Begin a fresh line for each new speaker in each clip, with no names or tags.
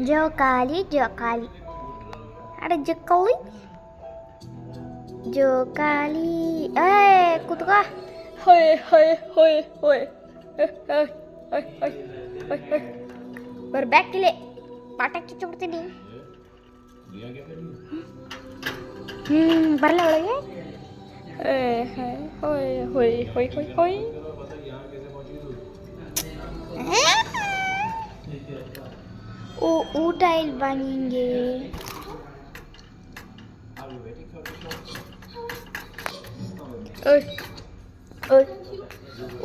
ಜೋಕಾಲಿ ಜೋಕಾಲಿ ಅಡ ಜೋಕಾಲಿ ಜೋಕಾಲಿ ಏ ಕುತ್ಕೋ ಹೊಯ್ ಹೊಯ್ ಹೊಯ್ ಹೊಯ್ ಹೊಯ್ ಹೊಯ್ ಹೊಯ್ ಹೊಯ್ ಹೊಯ್ ಬರ್ಬ್ಯಾಕಿಲೆ ಪಾಠ ಕಿಚ್ಚಿಬಿಡ್ತೀನಿ. ಬರಲ್ಲ ಒಳಗೆ. ಹೊಯ್ ಹೊಯ್ ಹೊಯ್ ಹೊಯ್ ಹೊಯ್ ಊಟ ಇಲ್ವಾ ನಿಂಗೆ?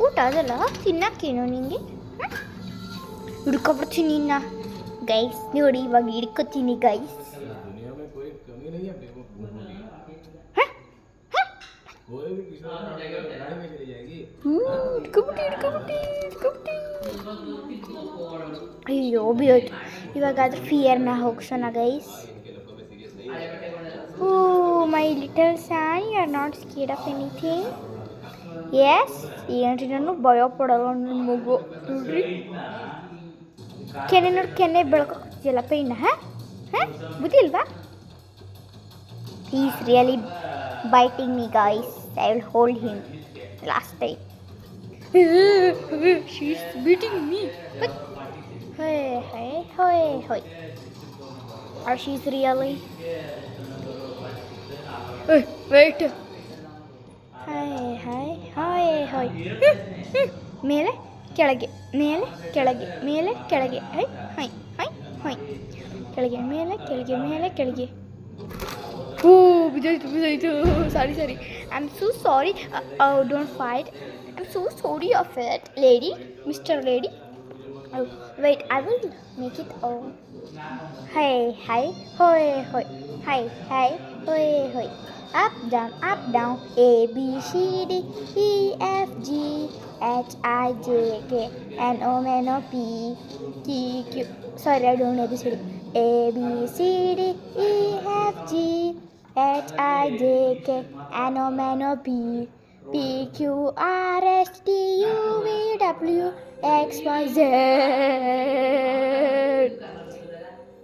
ಊಟ ಅದಲ್ಲ ತಿನ್ನಕ್ಕೇನು ನಿಂಗೆ? ಹಿಡ್ಕೊಬಿಡ್ತೀನಿ ನಿನ್ನ ಗೈಸ್. ನೋಡಿ ಇವಾಗ ಹಿಡ್ಕೊತೀನಿ ಗೈಸ್. ಅಯ್ಯೋ ಬಿಯೋಯ್ತು. ಇವಾಗಾದ್ರೂ ಫಿಯರ್ನ ಹೋಗ್ಸೋಣ guys. Oh my little son, you are not scared of anything? Yes, ಏನ್ರಿ ನಾನು ಭಯ ಪಡೋಲ್ಲ ನನ್ನ ಮಗು. ನೋಡ್ರಿ ಕೆನೆ ನೋಡಿ, ಕೆನೆ ಬೆಳ್ಕೊತಿಯಲ್ಲ ಪೈನ. ಹಾಂ ಬುದ್ಧಿ ಇಲ್ವಾ? He's really biting me guys. I will hold him last time. She's beating me. Hey hey hey hey. Or she's really? Hey wait. Hey hey hey hey. ಮೇಲೆ ಕೆಳಗೆ ಮೇಲೆ ಕೆಳಗೆ ಮೇಲೆ ಕೆಳಗೆ. ಹೈ ಹೈ ಹೈ ಹೈ. ಕೆಳಗೆ ಮೇಲೆ ಕೆಳಗೆ ಮೇಲೆ ಕೆಳಗೆ. ಓ ಬಿದ್ದೋಯ್ತು. Sorry I am so sorry. Don't fight. I am so sorry of it lady, mister lady. Wait, I will make it. ಹೈ ಹೈ ಹೋಯ್ ಹೋಯ್ ಹೈ ಹೈ ಹೋಯ್ ಹೋಯ್. Up down A B C D E F G H I J K N O N O P T Q. Sorry, I don't know this. A B C D E F G H I J K L M N O P P Q R S T U V W X Y Z.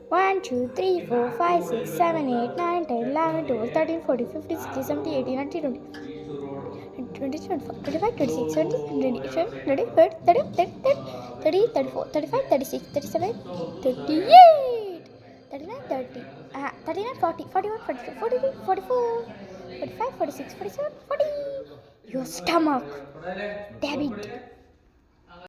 1 2 3 4 5 6 7 8 9 10 11 12 13 14 15 16 17 18 19 20 25 26 27 28 30 34 35 36 37 38 39 30 39 40 41 42 43 44 45 46 47 40. Your stomach, damn it.